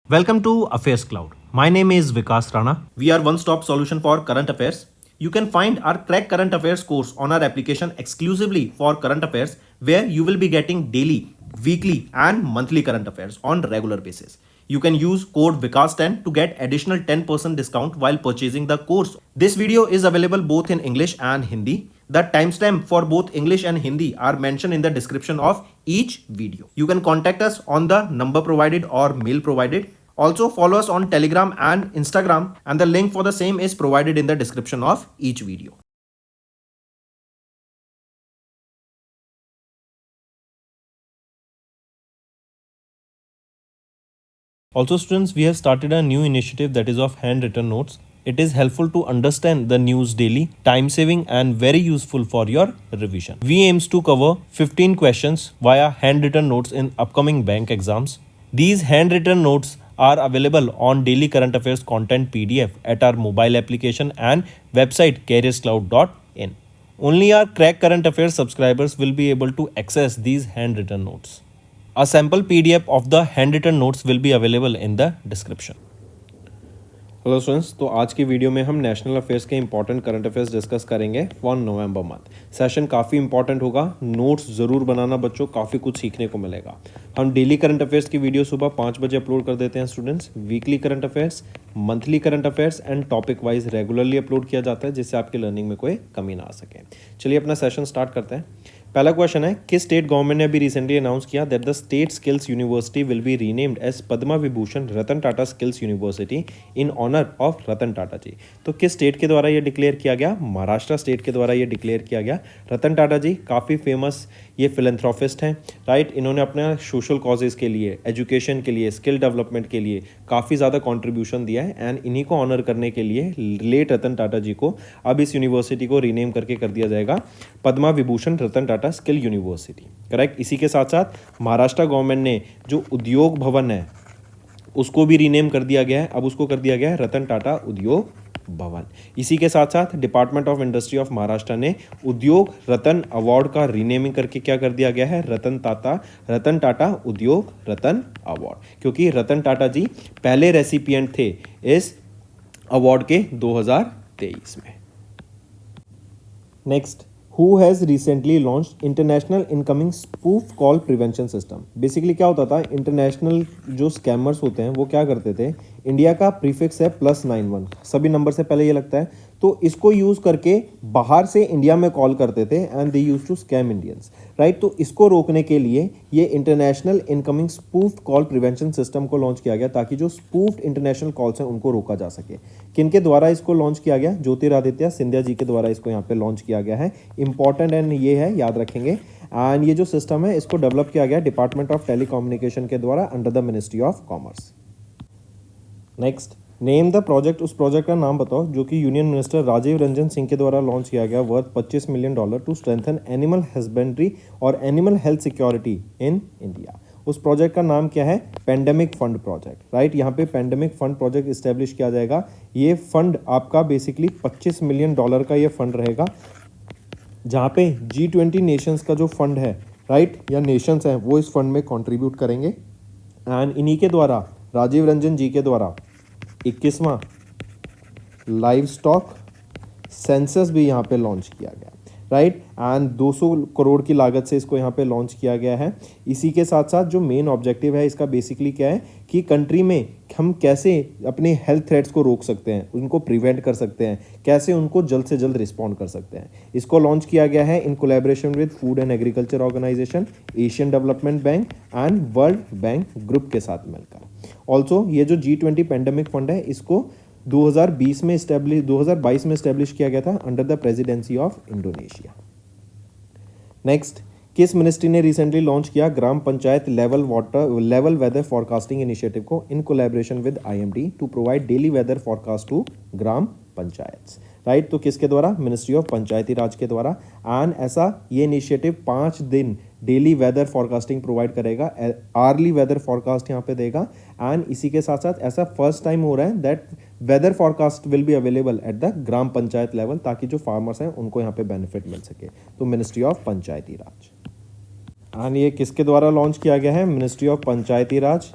Welcome to Affairs Cloud. My name is Vikas Rana. We are one-stop solution for current affairs. You can find our Crack Current Affairs course on our application exclusively for current affairs, where you will be getting daily, weekly and monthly current affairs on regular basis. You can use code VIKAS10 to get additional 10% discount while purchasing the course. This video is available both in English and Hindi. The timestamp for both English and Hindi are mentioned in the description of each video. You can contact us on the number provided or mail provided. Also follow us on Telegram and Instagram, and the link for the same is provided in the description of each video. Also students, we have started a new initiative that is of handwritten notes. It is helpful to understand the news daily, time saving and very useful for your revision. We aims to cover 15 questions via handwritten notes in upcoming bank exams. These handwritten notes are available on daily current affairs content PDF at our mobile application and website careerscloud.in. Only our Crack Current Affairs subscribers will be able to access these handwritten notes. A sample PDF of the handwritten notes will be available in the description. Hello students, तो आज की video में हम national affairs के important current affairs discuss करेंगे 1 नवंबर month. Session काफ़ी important होगा, notes ज़रूर बनाना बच्चों, काफ़ी कुछ सीखने को मिलेगा। हम डेली करंट अफेयर्स की वीडियो सुबह 5 बजे अपलोड कर देते हैं students. Weekly current affairs, monthly current affairs and topic wise regularly upload किया जाता है, जिससे आपकी लर्निंग में कोई कमी ना आ सके। चलिए अपना सेशन स्टार्ट करते हैं। पहला क्वेश्चन है, किस स्टेट गवर्नमेंट ने अभी रिसेंटली अनाउंस किया that the state skills university will be renamed as Padma Vibhushan Ratan Tata skills university in honour of Ratan Tata ji. तो किस स्टेट के द्वारा ये डिक्लेयर किया गया? महाराष्ट्र स्टेट के द्वारा ये डिक्लेयर किया गया। रतन टाटा जी काफ़ी फेमस ये फिलेंथ्रोपिस्ट हैं, राइट। इन्होंने अपने सोशल कॉजेज़ के लिए, एजुकेशन के लिए, स्किल डेवलपमेंट के लिए काफ़ी ज़्यादा कंट्रीब्यूशन दिया है एंड इन्हीं को ऑनर करने के लिए लेट रतन टाटा जी को अब इस यूनिवर्सिटी को रीनेम करके कर दिया जाएगा Padma Vibhushan Ratan Tata skill university, correct. इसी के साथ साथ महाराष्ट्र गवर्नमेंट ने जो उद्योग भवन है उसको भी रीनेम कर दिया गया है, अब उसको कर दिया गया है रतन टाटा उद्योग भवन। इसी के साथ साथ department of industry of Maharashtra ने उद्योग रतन अवार्ड का रीनेमिंग करके क्या कर दिया गया है? रतन टाटा उद्योग रतन अवार्ड, क्योंकि रतन टाटा जी पहले रेसिपिएंट थे इस अवार्ड के 2023 में। Next, Who has recently launched international incoming spoof call prevention system. Basically क्या होता था, इंटरनेशनल जो स्कैमर्स होते हैं वो क्या करते थे, इंडिया का प्रीफिक्स है +91, सभी नंबर से पहले ये लगता है, तो इसको यूज़ करके बाहर से इंडिया में कॉल करते थे and they use to scam Indians, right. तो इसको रोकने के लिए ये international incoming spoof call prevention system को लॉन्च किया गया, ताकि जो स्पूफ्ड इंटरनेशनल कॉल्स हैं उनको रोका जा सके। किनके द्वारा इसको लॉन्च किया गया? ज्योतिरादित्य सिंधिया जी के द्वारा इसको यहाँ पे लॉन्च किया गया है। इंपॉर्टेंट एंड ये है, याद रखेंगे। एंड ये जो सिस्टम है इसको डेवलप किया गया डिपार्टमेंट ऑफ टेलीकम्युनिकेशन के द्वारा under the ministry of commerce. Next, name the project. उस प्रोजेक्ट का नाम बताओ जो कि यूनियन मिनिस्टर राजीव रंजन सिंह के द्वारा लॉन्च किया गया, worth $25 million to strengthen animal husbandry और animal health security in India. उस प्रोजेक्ट का नाम क्या है? Pandemic fund project, right. यहाँ पे पेंडेमिक फंड प्रोजेक्ट इस्टेब्लिश किया जाएगा। ये फंड आपका बेसिकली $25 मिलियन का ये फंड रहेगा, जहाँ पे G20 नेशंस का जो फंड है, राइट, या नेशंस हैं वो इस फंड में कंट्रीब्यूट करेंगे। एंड इन्हीं के द्वारा, राजीव रंजन जी के द्वारा 21वां लाइव स्टॉक सेंसस भी यहाँ पे लॉन्च किया गया, राइट। एंड 200 करोड़ की लागत से इसको यहाँ पे लॉन्च किया गया है। इसी के साथ साथ जो मेन ऑब्जेक्टिव है इसका बेसिकली क्या है कि कंट्री में हम कैसे अपने हेल्थ थ्रेट्स को रोक सकते हैं, उनको प्रिवेंट कर सकते हैं, कैसे उनको जल्द से जल्द रिस्पॉन्ड कर सकते हैं। इसको लॉन्च किया गया है in collaboration with food and agriculture organisation, Asian development bank and world bank group के साथ मिलकर। ऑल्सो ये जो G20 पेंडेमिक फंड है इसको 2022 में इस्टेब्लिश किया गया था under the presidency of Indonesia. Next, किस मिनिस्ट्री ने रिसेंटली लॉन्च किया gram panchayat level weather forecasting initiative को in collaboration with IMD to provide daily weather forecast to gram panchayat, right. तो किसके द्वारा? मिनिस्ट्री ऑफ पंचायती राज के द्वारा। एंड ऐसा ये इनिशिएटिव 5 दिन डेली वेदर फॉरकास्टिंग प्रोवाइड करेगा, आर्ली वेदर फॉरकास्ट यहाँ पे देगा। एंड इसी के साथ साथ ऐसा फर्स्ट टाइम हो रहा है that whether forecast will be available at the gram panchayat level, ताकि जो फार्मर्स हैं उनको यहाँ पे बेनिफिट मिल सके। तो ministry of Panchayati Raj. And ये किसके द्वारा लॉन्च किया गया है? Ministry of Panchayati Raj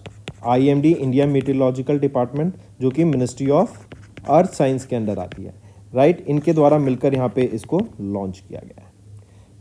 IMD India meteorological department जो कि मिनिस्ट्री ऑफ अर्थ साइंस के अंडर आती है, राइट, इनके द्वारा मिलकर यहाँ पे इसको लॉन्च किया गया है।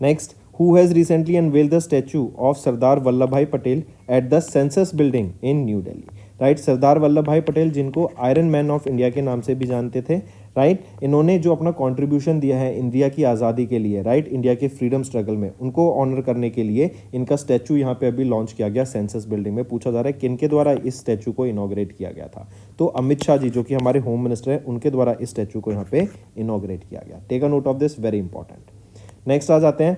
Next, who has recently unveiled the statue of Sardar Vallabhbhai Patel at the census building in new Delhi, right. Sardar Vallabhbhai Patel जिनको आयरन मैन ऑफ इंडिया के नाम से भी जानते थे, राइट, इन्होंने जो अपना कंट्रीब्यूशन दिया है इंडिया की आज़ादी के लिए, राइट, इंडिया के फ्रीडम स्ट्रगल में, उनको ऑनर करने के लिए इनका स्टैचू यहाँ पे अभी लॉन्च किया गया सेंसस बिल्डिंग में। पूछा जा रहा है किन के द्वारा इस स्टैचू को इनॉग्रेट किया गया था, तो अमित शाह जी जो कि हमारे होम मिनिस्टर हैं उनके द्वारा इस स्टैचू को यहाँ पे इनॉग्रेट किया गया। Take a note of this, very important. Next आ जाते हैं,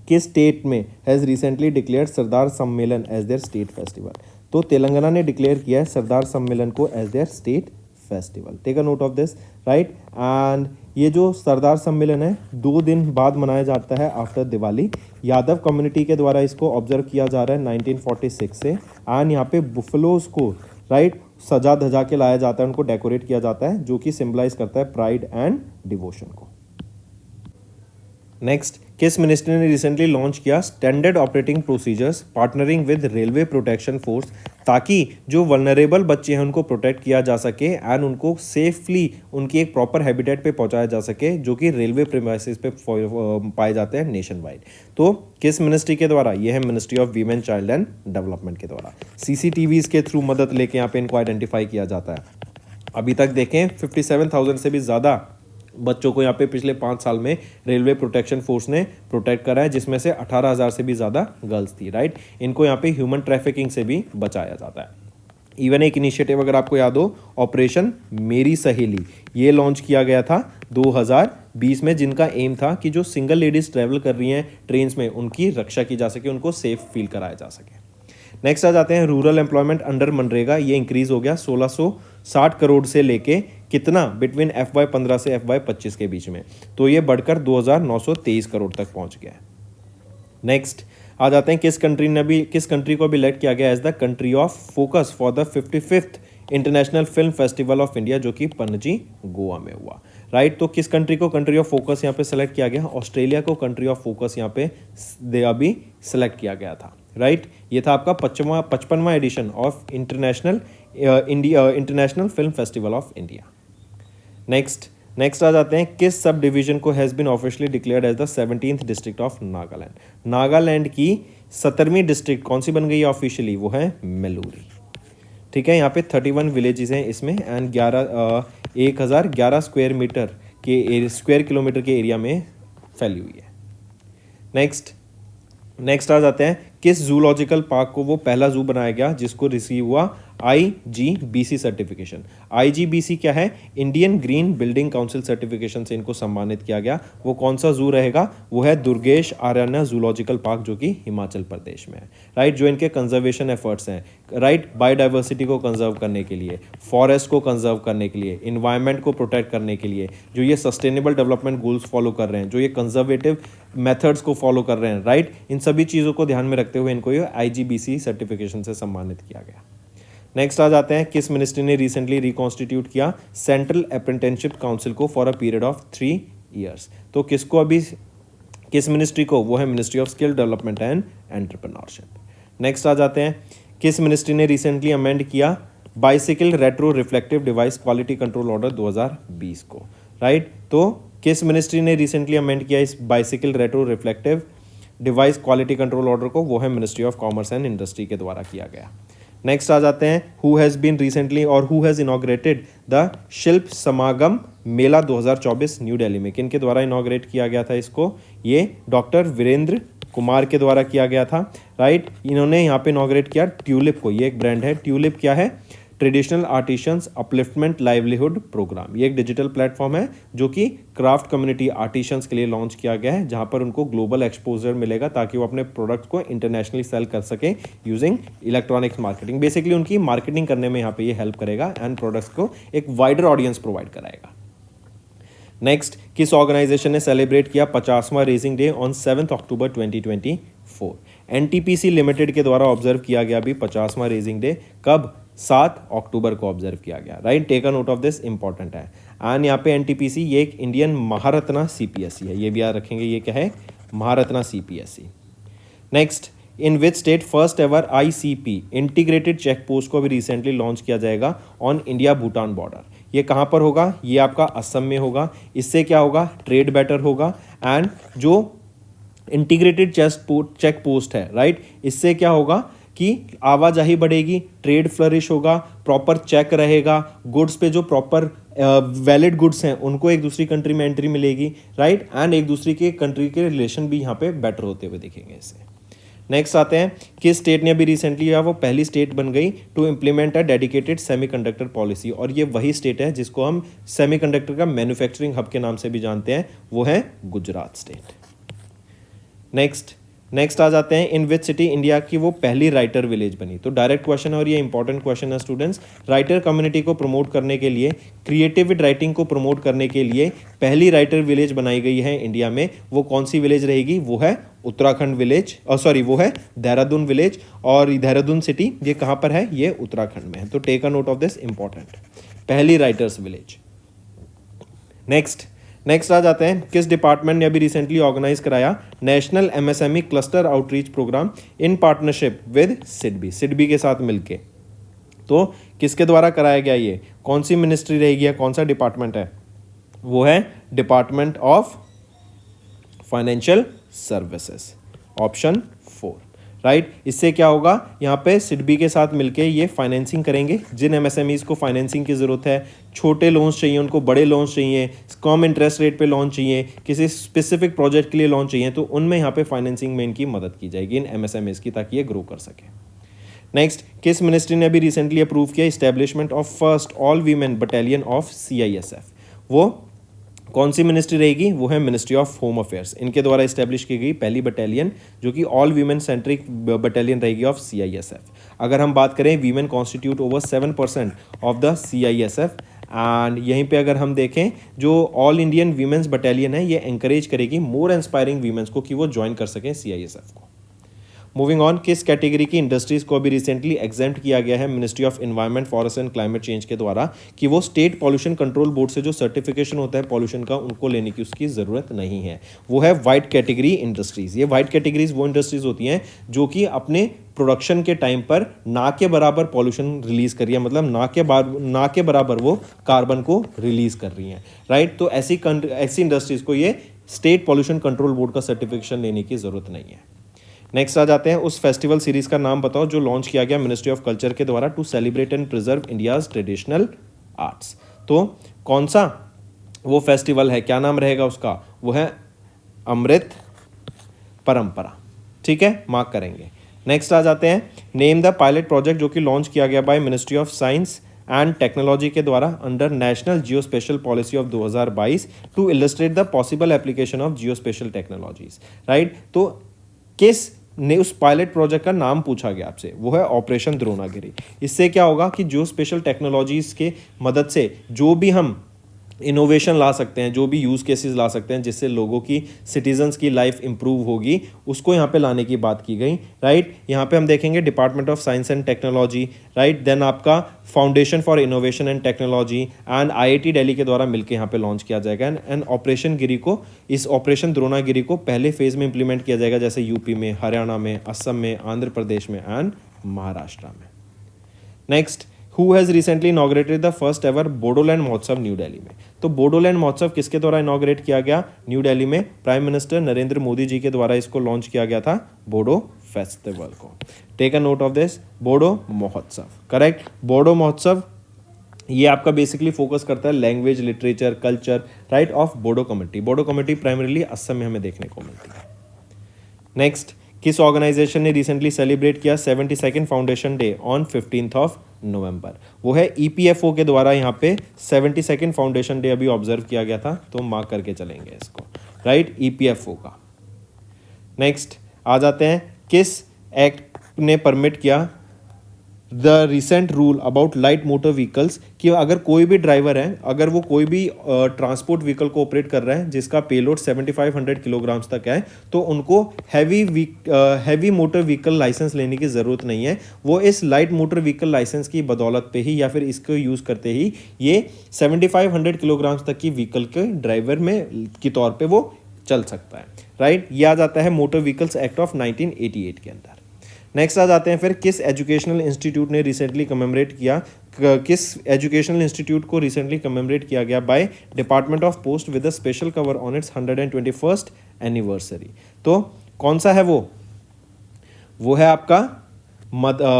किस स्टेट में हैज़ रिसेंटली डिक्लेयर्ड सरदार सम्मेलन एज देयर स्टेट फेस्टिवल, तो तेलंगाना ने डिक्लेयर किया है सरदार सम्मेलन को as their state festival. Take a note of this, right. And ये जो सरदार सम्मेलन है 2 दिन बाद मनाया जाता है आफ्टर दिवाली। यादव कम्युनिटी के द्वारा इसको ऑब्जर्व किया जा रहा है 1946 से। एंड यहाँ पे बुफलोज को, राइट, सजा धजा के लाया जाता है, उनको डेकोरेट किया जाता है, जो कि सिंबलाइज करता है प्राइड एंड डिवोशन को। नेक्स्ट, किस मिनिस्ट्री ने रिसेंटली लॉन्च किया standard operating procedures partnering with railway protection force, ताकि जो वल्नरेबल बच्चे हैं उनको प्रोटेक्ट किया जा सके एंड उनको सेफली उनकी एक प्रॉपर हैबिटेट पे पहुंचाया जा सके जो कि रेलवे प्रीमाइसेस पे पाए जाते हैं नेशन वाइड। तो किस मिनिस्ट्री के द्वारा, ये है ministry of women child and development के द्वारा। CCTVs के थ्रू मदद लेके यहाँ पे इनको आइडेंटिफाई किया जाता है। अभी तक देखें 57,000 से भी ज़्यादा बच्चों को यहाँ पे पिछले 5 साल में रेलवे प्रोटेक्शन फोर्स ने प्रोटेक्ट करा है, जिसमें से 18,000 से भी ज़्यादा गर्ल्स थी, राइट। इनको यहाँ पे ह्यूमन ट्रैफिकिंग से भी बचाया जाता है। इवन एक इनिशिएटिव अगर आपको याद हो, ऑपरेशन मेरी सहेली, ये लॉन्च किया गया था 2020 में, जिनका एम था कि जो सिंगल लेडीज़ ट्रैवल कर रही हैं ट्रेन्स में उनकी रक्षा की जा सके, उनको सेफ फील कराया जा सके। नेक्स्ट आ जाते हैं, रूरल एम्प्लॉयमेंट अंडर मनरेगा, ये इंक्रीज हो गया 1660 करोड़ से लेके कितना बिटवीन FY15 से FY25 के बीच में, तो ये बढ़कर 2923 करोड़ तक पहुंच गया है। नेक्स्ट आ जाते हैं, किस कंट्री को भी इलेक्ट किया गया as the country of focus for the 55th international film festival of India, जो कि पणजी गोवा में हुआ, राइट। तो किस कंट्री को कंट्री ऑफ फोकस यहाँ पे सेलेक्ट किया गया, ऑस्ट्रेलिया को कंट्री ऑफ फोकस यहाँ पे अभी सेलेक्ट किया गया था, राइट। ये था आपका 55वां edition of international film festival of India. Next आ जाते हैं, किस सब डिवीजन को has been officially declared as the 17th district of Nagaland. Nagaland की 17वीं डिस्ट्रिक्ट कौन सी बन गई है ऑफिशियली, वो है मेलूरी, ठीक है। यहाँ पे 31 विलेजेस हैं इसमें एंड 1011 स्क्वायर किलोमीटर के एरिया में फैली हुई है। नेक्स्ट आ जाते हैं, किस जूलॉजिकल पार्क को वो पहला जू बनाया गया जिसको रिसीव हुआ IGBC सर्टिफिकेशन। IGBC क्या है, Indian green building council certification से इनको सम्मानित किया गया। वो कौन सा जू रहेगा, वो है दुर्गेश आर्याना जूलॉजिकल पार्क, जो कि हिमाचल प्रदेश में है, राइट। जो इनके कंजर्वेशन एफर्ट्स हैं, राइट, बायोडाइवर्सिटी को कंजर्व करने के लिए, फॉरेस्ट को कंजर्व करने के लिए, इन्वायरमेंट को प्रोटेक्ट करने के लिए, जो ये सस्टेनेबल डेवलपमेंट गोल्स फॉलो कर रहे हैं, जो ये कंजर्वेटिव मेथड्स को फॉलो कर रहे हैं, राइट, इन सभी चीज़ों को ध्यान में रखते हुए इनको ये IGBC सर्टिफिकेशन से सम्मानित किया गया। नेक्स्ट आ जाते हैं, किस मिनिस्ट्री ने रिसेंटली रिकॉन्स्टिट्यूट किया सेंट्रल अप्रेंटिसशिप काउंसिल को for a period of 3 years। तो किस मिनिस्ट्री को, वो है ministry of skill development and entrepreneurship. Next आ जाते हैं, किस मिनिस्ट्री ने रिसेंटली अमेंड किया bicycle retro reflective device quality control order 2020 को, राइट। तो किस मिनिस्ट्री ने रिसेंटली अमेंड किया इस bicycle retro reflective device quality control order को, वो है ministry of commerce and industry के द्वारा किया गया। नेक्स्ट आ जाते हैं, हु हैज़ बीन रिसेंटली और हु हैज़ इनॉग्रेटेड द शिल्प समागम मेला 2024 न्यू दिल्ली में, किन के द्वारा इनॉग्रेट किया गया था इसको, ये डॉक्टर वीरेंद्र कुमार के द्वारा किया गया था, राइट। इन्होंने यहाँ पे इनॉग्रेट किया ट्यूलिप को, ये एक ब्रांड है। ट्यूलिप क्या है, traditional artisans upliftment livelihood programme, ये एक डिजिटल प्लेटफॉर्म है जो कि क्राफ्ट कम्युनिटी आर्टिशंस के लिए लॉन्च किया गया है, जहां पर उनको ग्लोबल एक्सपोजर मिलेगा ताकि वो अपने प्रोडक्ट्स को इंटरनेशनली सेल कर सके यूजिंग इलेक्ट्रॉनिक्स मार्केटिंग। बेसिकली उनकी मार्केटिंग करने में यहाँ पे ये हेल्प करेगा एंड प्रोडक्ट्स को एक वाइडर ऑडियंस प्रोवाइड कराएगा। नेक्स्ट, किस ऑर्गेनाइजेशन ने सेलिब्रेट किया 50वां raising day on 7 October 2024। NTPC limited के द्वारा ऑब्जर्व किया गया भी 50वां रेजिंग डे, कब, 7 अक्टूबर को ऑब्जर्व किया गया, राइट। Take a note of this, important है। एंड यहाँ पे NTPC ये एक इंडियन महारत्ना CPSE है, ये भी याद रखेंगे, ये क्या है, Maharatna CPSE। Next, in which state first ever ICP integrated check post को भी रिसेंटली लॉन्च किया जाएगा ऑन इंडिया भूटान बॉर्डर। ये कहाँ पर होगा? ये आपका असम में होगा। इससे क्या होगा? ट्रेड बेटर होगा एंड जो इंटीग्रेटेड चेक पोस्ट है, राइट, इससे क्या होगा कि आवाजाही बढ़ेगी, ट्रेड फ्लरिश होगा, प्रॉपर चेक रहेगा, गुड्स पे जो प्रॉपर वैलिड गुड्स हैं उनको एक दूसरी कंट्री में एंट्री मिलेगी, राइट, एंड एक दूसरी के कंट्री के रिलेशन भी यहाँ पे बेटर होते हुए दिखेंगे इससे। नेक्स्ट आते हैं, किस स्टेट ने अभी रिसेंटली या वो पहली स्टेट बन गई to implement a dedicated semiconductor policy, और ये वही स्टेट है जिसको हम सेमीकंडक्टर का मैन्युफैक्चरिंग हब के नाम से भी जानते हैं, वो है गुजरात स्टेट। नेक्स्ट आ जाते हैं, इन विच सिटी इंडिया की वो पहली राइटर विलेज बनी। तो डायरेक्ट क्वेश्चन और ये इंपॉर्टेंट क्वेश्चन है स्टूडेंट्स। राइटर कम्युनिटी को प्रमोट करने के लिए, क्रिएटिव राइटिंग को प्रमोट करने के लिए पहली राइटर विलेज बनाई गई है इंडिया में। वो कौन सी विलेज रहेगी? वो है उत्तराखंड विलेज, वो है देहरादून विलेज। और देहरादून सिटी ये कहाँ पर है? ये उत्तराखंड में है। तो take a note of this, important, पहली राइटर्स विलेज। नेक्स्ट आ जाते हैं, किस डिपार्टमेंट ने अभी रिसेंटली ऑर्गेनाइज कराया national MSME cluster outreach programme in partnership with SIDBI के साथ मिलके। तो किसके द्वारा कराया गया? ये कौन सी मिनिस्ट्री रहेगी या कौन सा डिपार्टमेंट है? वो है department of financial services, option 4, right. इससे क्या होगा? यहाँ पे सिडबी के साथ मिलके ये फाइनेंसिंग करेंगे। जिन MSMEs को फाइनेंसिंग की ज़रूरत है, छोटे लोन्स चाहिए उनको, बड़े लोन्स चाहिए, कम इंटरेस्ट रेट पे लोन चाहिए, किसी स्पेसिफिक प्रोजेक्ट के लिए लोन चाहिए, तो उनमें यहाँ पे फाइनेंसिंग में इनकी मदद की जाएगी इन MSMEs की, ताकि ये ग्रो कर सके। नेक्स्ट, किस मिनिस्ट्री ने अभी रिसेंटली अप्रूव किया establishment of first all women battalion of CISF? वो कौन सी मिनिस्ट्री रहेगी? वो है मिनिस्ट्री ऑफ होम अफेयर्स। इनके द्वारा इस्टेब्लिश की गई पहली बटालियन जो कि ऑल वीमेन सेंट्रिक बटालियन रहेगी ऑफ CISF। अगर हम बात करें, women constitute over 7% of the CISF and यहीं पे अगर हम देखें, जो ऑल इंडियन वीमेंस बटालियन है ये एंकरेज करेगी मोर इंस्पायरिंग वीमेंस को कि वो ज्वाइन कर सकें CISF को। मूविंग ऑन, किस कैटेगरी की इंडस्ट्रीज को अभी रिसेंटली एग्जेम्प्ट किया गया है ministry of environment, forest and climate change के द्वारा कि वो स्टेट पॉल्यूशन कंट्रोल बोर्ड से जो सर्टिफिकेशन होता है पॉल्यूशन का, उनको लेने की उसकी ज़रूरत नहीं है। वो है वाइट कैटेगरी इंडस्ट्रीज। ये वाइट कैटेगरीज वो इंडस्ट्रीज होती हैं जो कि अपने प्रोडक्शन के टाइम पर ना के बराबर पॉल्यूशन रिलीज कर रही है, मतलब ना के बराबर वो कार्बन को रिलीज कर रही हैं, राइट। तो ऐसी इंडस्ट्रीज को ये स्टेट पॉल्यूशन कंट्रोल बोर्ड का सर्टिफिकेशन लेने की ज़रूरत नहीं है। नेक्स्ट आ जाते हैं, उस फेस्टिवल सीरीज का नाम बताओ जो लॉन्च किया गया मिनिस्ट्री ऑफ कल्चर के द्वारा to celebrate and preserve India's traditional arts. तो कौन सा वो फेस्टिवल है, क्या नाम रहेगा उसका? वो है अमृत परंपरा, ठीक है, मार्क करेंगे। नेक्स्ट आ जाते हैं, नेम द पायलट प्रोजेक्ट जो कि लॉन्च किया गया by ministry of science and technology के द्वारा under national geo spatial policy of 2022 to illustrate the possible application of geo spatial technologies, right. तो किस ने उस पायलट प्रोजेक्ट का नाम पूछा गया आपसे? वो है ऑपरेशन द्रोणागिरी। इससे क्या होगा कि जो स्पेशल टेक्नोलॉजीज के मदद से जो भी हम इनोवेशन ला सकते हैं, जो भी यूज़ केसेस ला सकते हैं जिससे लोगों की, सिटीजन्स की लाइफ इंप्रूव होगी, उसको यहाँ पे लाने की बात की गई, राइट। यहाँ पे हम देखेंगे department of science and technology, right, then आपका foundation for innovation and technology and IIT Delhi के द्वारा मिलकर यहाँ पे लॉन्च किया जाएगा। एंड ऑपरेशन गिरी को, इस ऑपरेशन द्रोणागिरी को पहले फेज में इंप्लीमेंट किया जाएगा, जैसे यूपी में, हरियाणा में, असम में, आंध्र प्रदेश में एंड महाराष्ट्र में। Next, who has recently inaugurated the first ever Bodoland महोत्सव न्यू दिल्ली में? तो बोडोलैंड महोत्सव किसके द्वारा इनॉग्रेट किया गया न्यू दिल्ली में? प्राइम मिनिस्टर नरेंद्र मोदी जी के द्वारा इसको लॉन्च किया गया था, बोडो फेस्टिवल को। Take a note of this, Bodo महोत्सव, करेक्ट। बोडो महोत्सव ये आपका बेसिकली फोकस करता है language, literature, culture, right, of Bodo community. Bodo community primarily Assam में हमें देखने को मिलती है। नेक्स्ट, किस ऑर्गेनाइजेशन ने रिसेंटली सेलिब्रेट किया 72nd फाउंडेशन डे ऑन 15 नवंबर? वो है EPFO के द्वारा यहाँ पे 72nd फाउंडेशन डे अभी ऑब्जर्व किया गया था, तो मार्क करके चलेंगे इसको, राइट, EPFO का। नेक्स्ट आ जाते हैं, किस एक्ट ने परमिट किया the recent rule about light motor vehicles कि अगर कोई भी ड्राइवर है, अगर वो कोई भी ट्रांसपोर्ट व्हीकल को ऑपरेट कर रहा है जिसका पेलोड 7500 किलोग्राम्स तक है, तो उनको हैवी मोटर व्हीकल लाइसेंस लेने की ज़रूरत नहीं है। वो इस लाइट मोटर व्हीकल लाइसेंस की बदौलत पे ही या फिर इसको यूज़ करते ही ये 7500 किलोग्राम्स तक की व्हीकल के ड्राइवर में की तौर पर वो चल सकता है, राइट। ये आ जाता है मोटर व्हीकल्स एक्ट ऑफ 1988 के अंदर। नेक्स्ट आ जाते हैं फिर किस एजुकेशनल इंस्टीट्यूट ने रिसेंटली कमेमोरेट किया, किस एजुकेशनल इंस्टीट्यूट को रिसेंटली कमेमोरेट किया गया by department of post with a special cover on its 121st anniversary. तो कौन सा है वो है आपका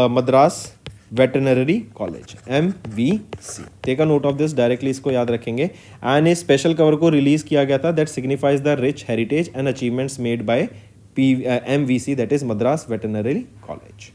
Madras veterinary college, MVC। Take a note of this, directly इसको याद रखेंगे। एंड इस स्पेशल कवर को रिलीज किया गया था that signifies the rich heritage and achievements made by MVC, that is Madras veterinary college.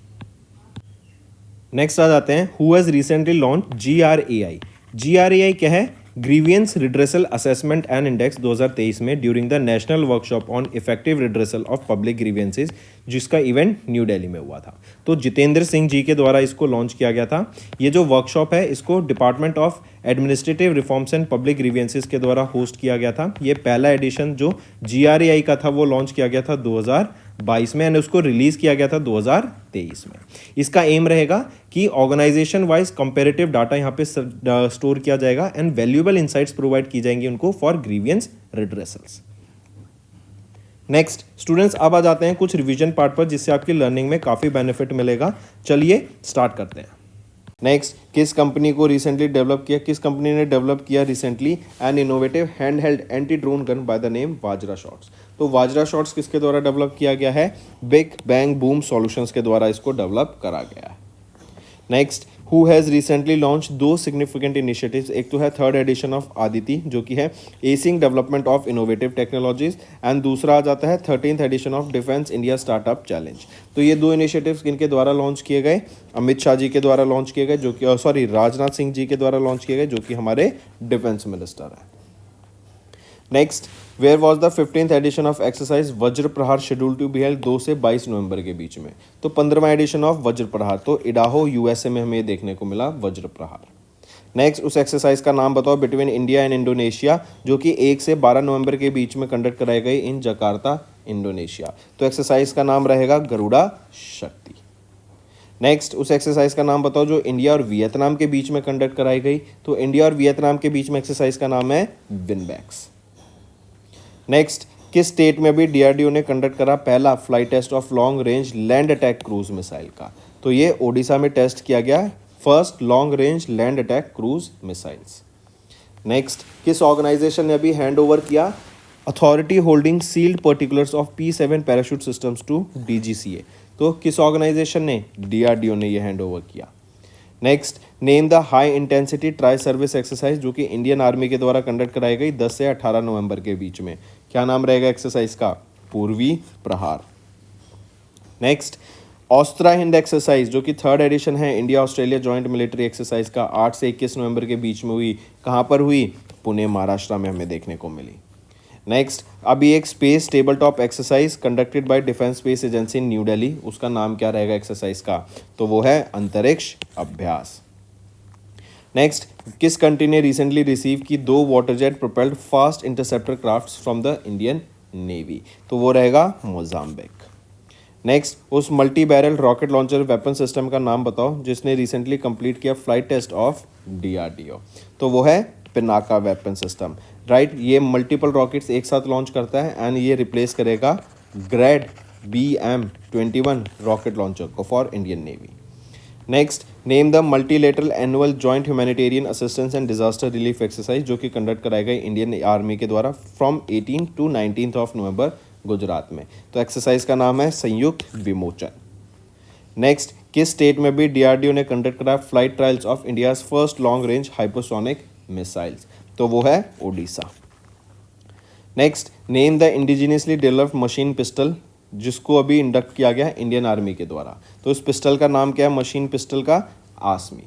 Next आ जाते हैं who has recently launch GRAI। GRAI क्या है? Grievance redressal assessment and index 2023 में during the national workshop on effective redressal of public grievances, जिसका event new Delhi में हुआ था। तो जितेंद्र सिंह जी के द्वारा इसको लॉन्च किया गया था। ये जो वर्कशॉप है इसको department of administrative reforms and public grievances के द्वारा होस्ट किया गया था। ये पहला एडिशन जो GRAI का था वो लॉन्च किया गया था 2022 में एंड उसको रिलीज किया गया था 2023 में। इसका एम रहेगा कि ऑर्गेनाइजेशन वाइज कंपेरेटिव डाटा यहाँ पे स्टोर किया जाएगा एंड वैल्यूएबल इनसाइट्स प्रोवाइड की जाएंगी उनको फॉर ग्रीवियंस रिड्रेसल्स। नेक्स्ट स्टूडेंट्स, अब आ जाते हैं कुछ रिवीजन पार्ट पर जिससे आपकी लर्निंग में काफ़ी बेनिफिट मिलेगा। चलिए स्टार्ट करते हैं। नेक्स्ट, किस कंपनी को रिसेंटली डेवलप किया, किस कंपनी ने डेवलप किया recently an innovative hand held anti drone gun by the name Vajra shots. तो वाजरा शॉट्स किसके द्वारा डेवलप किया गया है? बिग बैंग बूम सॉल्यूशंस के द्वारा इसको डेवलप करा गया है। Next, who has recently launch दो सिग्निफिकेंट इनिशिएटिव्स, एक तो है थर्ड एडिशन ऑफ आदिति जो कि है acing development of innovative technologies and दूसरा आ जाता है 13th edition of defence India startup challenge. तो ये दो इनिशिएटिव्स किनके द्वारा लॉन्च किए गए? अमित शाह जी के द्वारा लॉन्च किए गए, जो कि राजनाथ सिंह जी के द्वारा लॉन्च किए गए, जो कि हमारे डिफेंस मिनिस्टर हैं। Next, where was the 15th edition of exercise Vajra Prahar schedule to be held 2 से 22 नवंबर के बीच में? तो 15वां एडिशन ऑफ वज्र प्रहार, तो इडाहो USA में हमें देखने को मिला वज्र प्रहार। नेक्स्ट, उस एक्सरसाइज का नाम बताओ बिटवीन इंडिया एंड इंडोनेशिया, जो कि 1 से 12 नवंबर के बीच में कंडक्ट कराई गई इन जकार्ता, इंडोनेशिया। तो एक्सरसाइज का नाम रहेगा गरुड़ा शक्ति। नेक्स्ट, उस एक्सरसाइज का नाम बताओ जो इंडिया और वियतनाम के बीच में कंडक्ट कराई गई। तो इंडिया और वियतनाम के बीच में एक्सरसाइज का नाम है विनबैक्स। नेक्स्ट, किस स्टेट में भी DRDO ने कंडक्ट करा पहला flight test of long range land attack cruise missile का? तो ये ओडिशा में टेस्ट किया गया first long range land attack cruise missiles. Next, किस ऑर्गेनाइजेशन ने अभी हैंड ओवर किया authority holding sealed particulars of P7 parachute systems to DGCA? तो किस ऑर्गेनाइजेशन ने? DRDO ने ये हैंड ओवर किया। Next, name the high intensity tri service exercise जो कि इंडियन आर्मी के द्वारा कंडक्ट कराई गई 10 से 18 नवंबर के बीच में। क्या नाम रहेगा एक्सरसाइज का? पूर्वी प्रहार। नेक्स्ट, ऑस्त्रा हिंद एक्सरसाइज जो कि थर्ड एडिशन है India Australia joint military exercise का 8 से 21 नवंबर के बीच में हुई। कहाँ पर हुई? पुणे, महाराष्ट्र में हमें देखने को मिली। नेक्स्ट, अभी एक space table top exercise conducted by defence space agency in new Delhi, उसका नाम क्या रहेगा एक्सरसाइज का? तो वो है अंतरिक्ष अभ्यास। नेक्स्ट, किस कंट्री ने रिसेंटली रिसीव की 2 water jet propelled fast interceptor crafts from the Indian navy? तो वो रहेगा मोजाम्बिक। नेक्स्ट, उस multi barrel rocket launcher weapon system का नाम बताओ जिसने रिसेंटली कंप्लीट किया फ्लाइट टेस्ट ऑफ DRDO? तो वो है पिनाका वेपन सिस्टम, राइट। ये मल्टीपल रॉकेट्स एक साथ लॉन्च करता है एंड ये रिप्लेस करेगा ग्रेड BM-21 रॉकेट लॉन्चर को for Indian navy. Next, name the multilateral annual joint humanitarian assistance and disaster relief exercise जो कि कंडक्ट कराई गई इंडियन आर्मी के द्वारा from 18 to 19 of November Gujarat में। तो एक्सरसाइज का नाम है संयुक्त विमोचन। नेक्स्ट, किस स्टेट में भी DRDO ने कंडक्ट करा flight trials of India's first long range hypersonic missiles? तो वो है Odisha. Next, name the indigenously developed machine pistol जिसको अभी इंडक्ट किया गया इंडियन आर्मी के द्वारा। तो इस पिस्टल का नाम क्या है मशीन पिस्टल का? आसमी।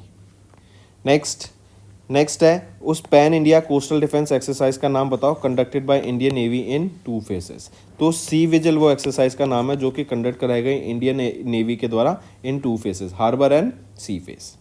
नेक्स्ट है उस pan India coastal defence exercise का नाम बताओ conducted by Indian navy in 2 phases. तो सी विजिल वो एक्सरसाइज का नाम है जो कि कंडक्ट कराई गई इंडियन नेवी के द्वारा in 2 phases, harbour and sea phase.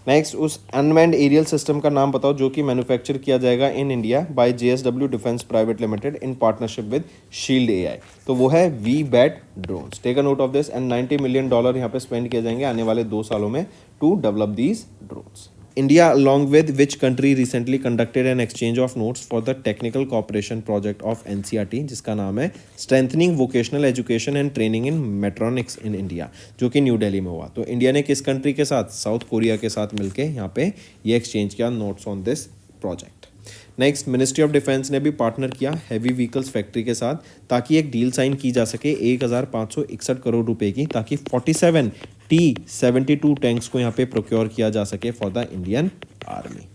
Next, उस अनमैन्ड एरियल सिस्टम का नाम बताओ जो कि मैन्युफैक्चर किया जाएगा in India by JSW defence private limited in partnership with shield AI। तो वो है VBAT drones. Take a note of this and $90 million यहाँ पे स्पेंड किए जाएंगे आने वाले 2 सालों में to develop these drones. India, along with which country recently conducted an exchange of notes for the technical cooperation project of NCERT, जिसका नाम है Strengthening Vocational Education and Training in Metronics in India, जो कि new Delhi में हुआ। तो India ने किस कंट्री के साथ? साउथ कोरिया के साथ मिलके यहाँ पे ये एक्सचेंज किया notes on this project. Next, ministry of defence ने भी पार्टनर किया हैवी व्हीकल्स फैक्ट्री के साथ ताकि एक डील साइन की जा सके 1561 करोड़ रुपए की, ताकि 47 T-72 टैंक्स को यहाँ पे प्रोक्योर किया जा सके for the Indian army.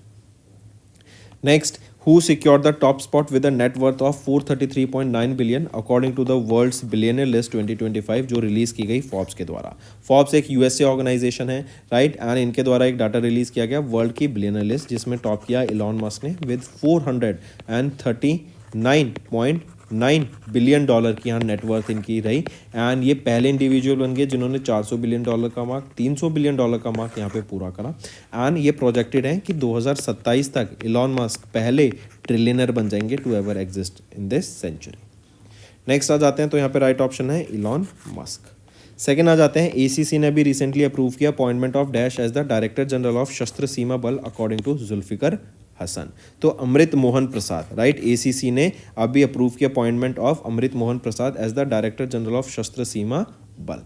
Next, who secured the top spot with a net worth of 433.9 billion according to the world's billionaire list 2025, जो रिलीज की गई फोर्ब्स के द्वारा। फोर्ब्स एक यूएसए ऑर्गेनाइजेशन है, राइट, एंड इनके द्वारा एक डाटा रिलीज किया गया वर्ल्ड की बिलियनर लिस्ट, जिसमें टॉप किया इलॉन मस्क ने विद 439.9 बिलियन डॉलर की यहाँ नेटवर्थ इनकी रही। एंड ये पहले इंडिविजुअल बन गए जिन्होंने 400 बिलियन डॉलर का मार्क, 300 बिलियन डॉलर का मार्क यहाँ पे पूरा करा। एंड ये प्रोजेक्टेड है कि 2027 तक इलॉन मस्क पहले ट्रिलियनर बन जाएंगे to ever exist in this century. Next आ जाते हैं, तो यहाँ पे राइट ऑप्शन है इलॉन मस्क। सेकेंड आ जाते हैं, एसीसी ने भी रिसेंटली अप्रूव किया appointment of dash as the director general of Shastra Seema Bal according to Zulfiqar Hasan. तो अमृत मोहन प्रसाद, राइट, एसीसी ने अभी अप्रूव किया appointment of Amrit Mohan Prasad as the director general of Shastra Seema बल।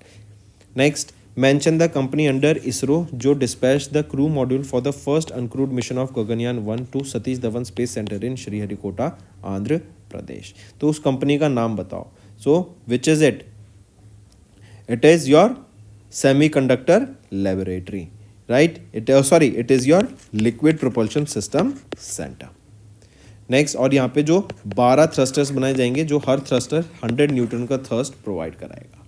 Next, mention the company under ISRO जो dispatched the crew module for the first uncrewed mission of Gaganyaan 1 to Satish Dhawan Space Center in Sriharikota, Andhra Pradesh. तो उस company का नाम बताओ। So which is it? It is your semiconductor laboratory, right? It is your liquid propulsion system center. Next, और यहाँ पे जो 12 thrusters बनाए जाएंगे जो हर थ्रस्टर 100 न्यूटन का थ्रस्ट प्रोवाइड कराएगा।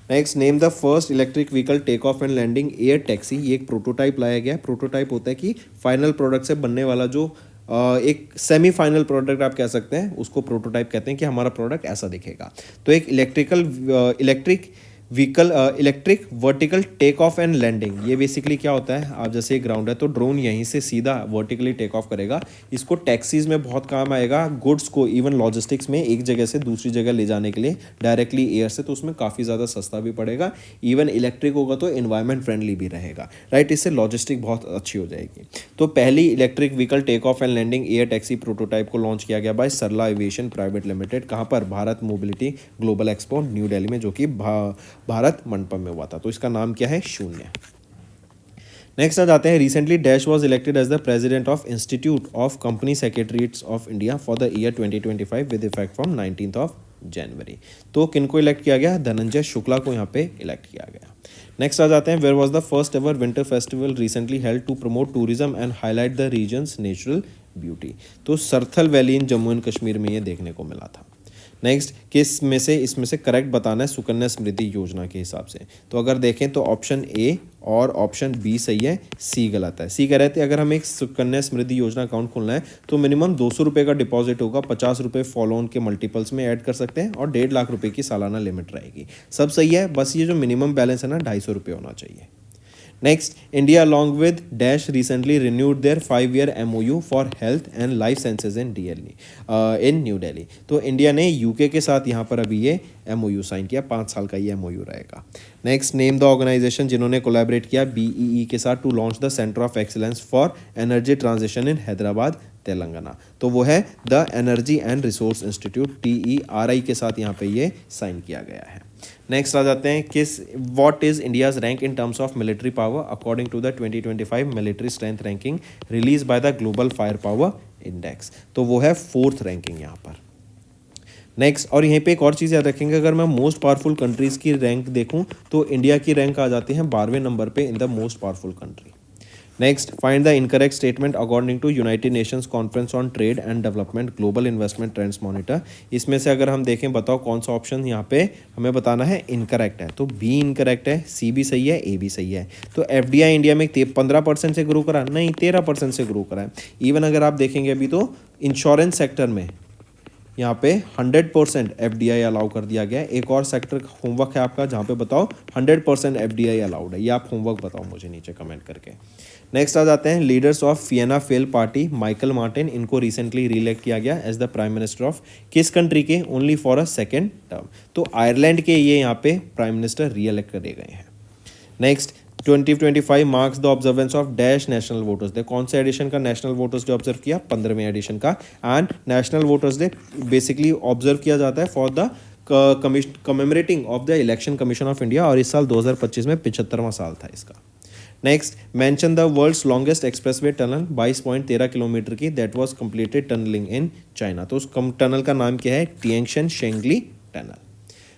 Next, name the first electric vehicle take off and landing air taxi. ये एक प्रोटोटाइप लाया गया है। प्रोटोटाइप होता है कि फाइनल प्रोडक्ट से बनने वाला जो एक सेमी फाइनल प्रोडक्ट आप कह सकते हैं, उसको प्रोटोटाइप कहते हैं कि हमारा प्रोडक्ट ऐसा दिखेगा। तो एक electric vertical take off and landing, ये बेसिकली क्या होता है, आप जैसे ग्राउंड है तो ड्रोन यहीं से सीधा वर्टिकली टेक ऑफ करेगा। इसको टैक्सीज में बहुत काम आएगा, गुड्स को इवन लॉजिस्टिक्स में एक जगह से दूसरी जगह ले जाने के लिए डायरेक्टली एयर से, तो उसमें काफ़ी ज़्यादा सस्ता भी पड़ेगा। इवन इलेक्ट्रिक होगा तो इन्वायरमेंट फ्रेंडली भी रहेगा, राइट, इससे लॉजिस्टिक बहुत अच्छी हो जाएगी। तो पहली electric vehicle take off and landing air taxi prototype को लॉन्च किया गया by Sarla aviation private limited. कहाँ पर? Bharat mobility global expo new Delhi में, जो कि भारत मंडपम में हुआ था। तो इसका नाम क्या है? शून्य। नेक्स्ट आ जाते हैं, recently dash was elected as the president of institute of company secretaries of India for the year 2025 with effect from 19 January. तो किनको इलेक्ट किया गया? धनंजय शुक्ला को यहाँ पे इलेक्ट किया गया। नेक्स्ट आ जाते हैं, where was the first ever winter festival recently held to promote tourism and highlight the regions natural beauty. तो Sarthal valley in Jammu and Kashmir में ये देखने को मिला था। नेक्स्ट, किस में से इसमें से करेक्ट बताना है सुकन्या समृद्धि योजना के हिसाब से। तो अगर देखें तो ऑप्शन ए और ऑप्शन बी सही है, सी गलत है। सी कह रहे थे अगर हमें एक सुकन्या समृद्धि योजना अकाउंट खोलना है तो मिनिमम 200 रुपये का डिपॉजिट होगा, 50 रुपये फॉलो ऑन के मल्टीपल्स में ऐड कर सकते हैं और 1.5 लाख रुपए की सालाना लिमिट रहेगी। सब सही है, बस ये जो मिनिमम बैलेंस है ना 250 रुपये होना चाहिए। Next, India along with dash recently renewed their 5-year MOU for health and life sciences in new Delhi. तो इंडिया ने यूके के साथ यहाँ पर अभी ये MOU साइन किया, 5 साल का ये MOU रहेगा। नेक्स्ट, नेम द ऑर्गेनाइजेशन जिन्होंने कोलैबोरेट किया BEE के साथ to launch the centre of excellence for energy transition in Hyderabad Telangana. तो वो है the energy and resource institute, TERI के साथ यहाँ पे ये साइन किया गया है। नेक्स्ट आ जाते हैं, what is India's rank in terms of military power according to the 2025 military strength ranking release by the global fire power index. तो वो है 4th रैंकिंग यहाँ पर। नेक्स्ट, और यहीं पे एक और चीज़ याद रखेंगे, अगर मैं मोस्ट पावरफुल कंट्रीज़ की रैंक देखूं तो इंडिया की रैंक आ जाती है 12वें नंबर पे in the most powerful country. Next, find the incorrect statement according to United Nations conference on trade and development global investment trends monitor. इसमें से अगर हम देखें, बताओ कौन सा ऑप्शन यहाँ पे हमें बताना है इनकरेक्ट है। तो बी इनकरेक्ट है, सी भी सही है, ए भी सही है। तो FDI इंडिया में 15% से ग्रो करा नहीं, 13% से ग्रो करा है। इवन अगर आप देखेंगे अभी तो इंश्योरेंस सेक्टर में यहाँ पे 100% FDI अलाउ कर दिया गया है। एक और सेक्टर होमवर्क है आपका जहाँ पे बताओ 100% FDI अलाउड है। ये आप होमवर्क बताओ मुझे नीचे कमेंट करके। नेक्स्ट आ जाते हैं, leaders of Fianna Fail party Michael Martin, इनको रिसेंटली रीइलेक्ट किया गया as the prime minister of किस कंट्री के? Only for a 2nd term. तो आयरलैंड के ये यहाँ पे प्राइम मिनिस्टर रीइलेक्ट करे गए हैं। Next, 2025 marks the observance of dash national voters day. कौन से एडिशन का नेशनल वोटर्स डे ऑब्जर्व किया? 15वें एडिशन का। And national voters day basically observe किया जाता है for the commemorating of the election commission of India, और इस साल 2025 में 75वां साल था इसका। Next, mention the world's longest expressway tunnel 22.13 kilometre की that was completed tunnelling in China. तो उस टनल का नाम क्या है? Tianshan Shengli tunnel.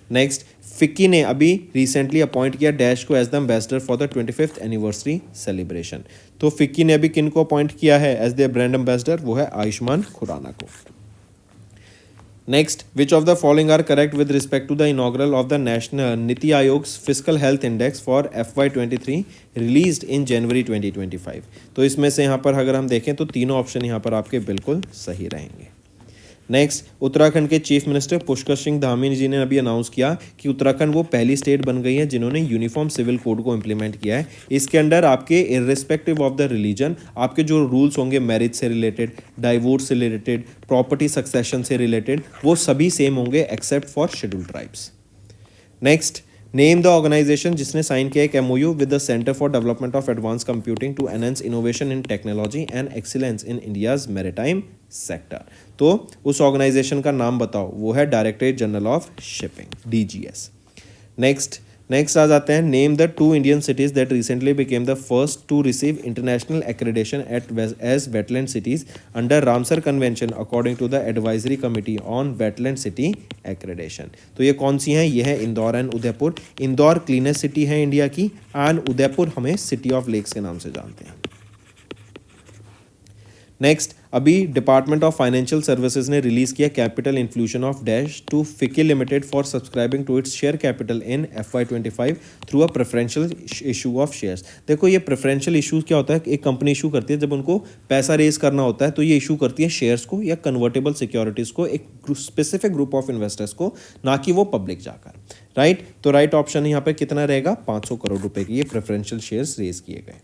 Next, FICCI ने अभी रिसेंटली अपॉइंट किया डैश को as the ambassador for the 25th anniversary celebration. तो फिक्की ने अभी किन को अपॉइंट किया है एज द ब्रांड एम्बेसडर? वो है आयुष्मान खुराना को। Next, which of the following are correct with respect to the inaugural of the national NITI Aayog physical health index for FY23 released in January 2025। तो इसमें से यहाँ पर अगर हम देखें तो तीनों ऑप्शन यहाँ पर आपके बिल्कुल सही रहेंगे। नेक्स्ट, उत्तराखंड के चीफ मिनिस्टर पुष्कर सिंह धामी जी ने अभी अनाउंस किया कि उत्तराखंड वो पहली स्टेट बन गई है जिन्होंने यूनिफॉर्म सिविल कोड को इम्प्लीमेंट किया है। इसके अंडर आपके इर्रिस्पेक्टिव ऑफ द रिलीजन आपके जो रूल्स होंगे मैरिज से रिलेटेड, डाइवोर्स से रिलेटेड, प्रॉपर्टी सक्सेशन से रिलेटेड, वो सभी सेम होंगे except for scheduled tribes. Next, name the organisation जिसने साइन किया एक MOU with the centre for development of advance computing to enhance innovation in technology and excellence in India's maritime sector. तो उस organisation का नाम बताओ। वो है directorate general of shipping, DGS। Next आ जाते हैं, name the 2 Indian cities that recently became the first to receive international accreditation as wetland cities under Ramsar convention according to the advisory committee on wetland city accreditation. तो ये कौन सी हैं? ये है Indore and Udaipur. Indore cleanest city है India की and Udaipur हमें सिटी ऑफ लेक्स के नाम से जानते हैं। नेक्स्ट, अभी डिपार्टमेंट ऑफ फाइनेंशियल सर्विसेज ने रिलीज किया capital infusion of dash to FICCI limited for subscribing to its share capital in FY25 through a preferential issue of shares. देखो ये प्रेफरेंशियल इशू क्या होता है? एक कंपनी इशू करती है जब उनको पैसा रेज करना होता है तो ये इशू करती है शेयर्स को या कन्वर्टेबल सिक्योरिटीज को एक स्पेसिफिक ग्रुप ऑफ इन्वेस्टर्स को, ना कि वो पब्लिक जाकर। राइट, तो राइट ऑप्शन यहाँ पे कितना रहेगा? 500 करोड़ रुपए की ये प्रेफरेंशियल शेयर्स रेज किए गए।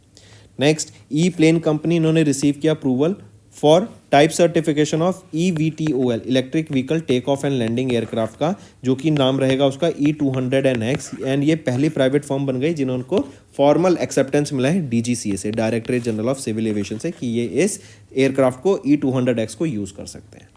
नेक्स्ट, ई प्लेन कंपनी इन्होंने रिसीव किया approval for type certification of EVTOL electric vehicle take off and landing aircraft का, जो कि नाम रहेगा उसका E200NX। एंड ये पहली प्राइवेट फर्म बन गई जिन्होंने फॉर्मल एक्सेप्टेंस मिला है DGCA से, directorate general of civil aviation से, कि ये इस एयरक्राफ्ट को E200X को यूज़ कर सकते हैं।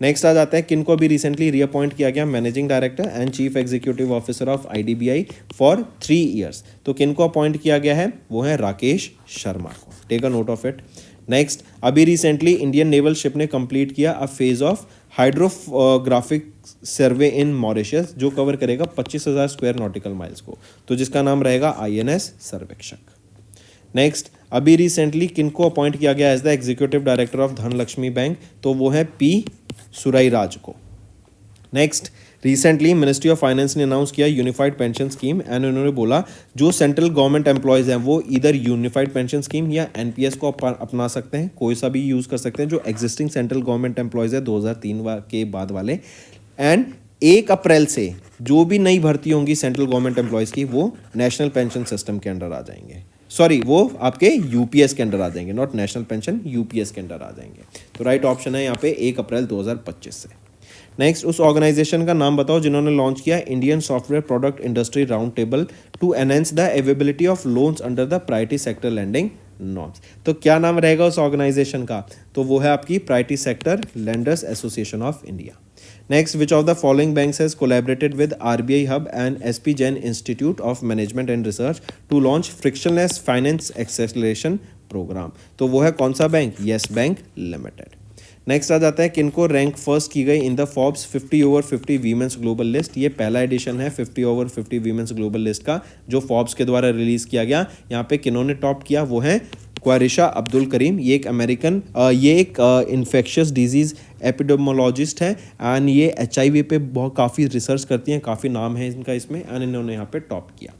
नेक्स्ट आ जाता है किनको भी रिसेंटली रीअपॉइंट किया गया managing director and chief executive officer of IDBI for 3 years. तो किनको अपॉइंट किया गया है? वो है राकेश शर्मा को। Take a note of it. Next, अभी रिसेंटली इंडियन नेवल शिप ने कंप्लीट किया a phase of hydrographic survey in Mauritius जो कवर करेगा 25,000 स्क्वायर नॉटिकल माइल्स को, तो जिसका नाम रहेगा INS सर्वेक्षक। नेक्स्ट, अभी रिसेंटली किनको अपॉइंट किया गया as the executive director of Dhanlaxmi bank? तो वो है P सुराईराज को। नेक्स्ट, रिसेंटली मिनिस्ट्री ऑफ फाइनेंस ने अनाउंस किया यूनिफाइड पेंशन स्कीम एंड उन्होंने बोला जो सेंट्रल गवर्नमेंट एम्प्लॉयज़ हैं वो इधर यूनिफाइड पेंशन स्कीम या NPS को अपना सकते हैं, कोई सा भी यूज़ कर सकते हैं जो एग्जिस्टिंग सेंट्रल गवर्नमेंट एम्प्लॉयज़ है 2003 के बाद वाले। एंड 1 अप्रैल से जो भी नई भर्ती होंगी सेंट्रल गवर्नमेंट एम्प्लॉयज़ की वो नेशनल पेंशन सिस्टम के अंडर आ जाएंगे। सॉरी, वो आपके UPS के अंडर आ जाएंगे, नॉट नेशनल पेंशन, UPS के अंडर आ जाएंगे। तो राइट ऑप्शन है यहाँ पे 1 अप्रैल 2025 से। नेक्स्ट, उस ऑर्गेनाइजेशन का नाम बताओ जिन्होंने लॉन्च किया Indian software product industry round table to enhance the availability of loans under the priority sector lending norms. तो क्या नाम रहेगा उस ऑर्गेनाइजेशन का? तो वो है आपकी priority sector lenders association of India. Next, which of the following banks has collaborated with RBI Hub and SP Jain Institute of Management and Research to launch frictionless finance acceleration program? तो वो है कौन सा bank? Yes Bank Limited। Next आ जाता है किनको rank first की गई in the Forbes 50/50 women's global list. ये पहला एडिशन है 50/50 वीमेंस ग्लोबल लिस्ट का जो फोर्ब्स के द्वारा रिलीज किया गया। यहाँ पे किन्होंने टॉप किया? वो है क्वारिशा अब्दुल करीम। ये एक अमेरिकन इन्फेक्शियस डिजीज़ एपिडेमोलॉजिस्ट है एंड ये HIV पे बहुत काफ़ी रिसर्च करती हैं, काफ़ी नाम है इनका इसमें, एंड इन्होंने यहाँ पे टॉप किया।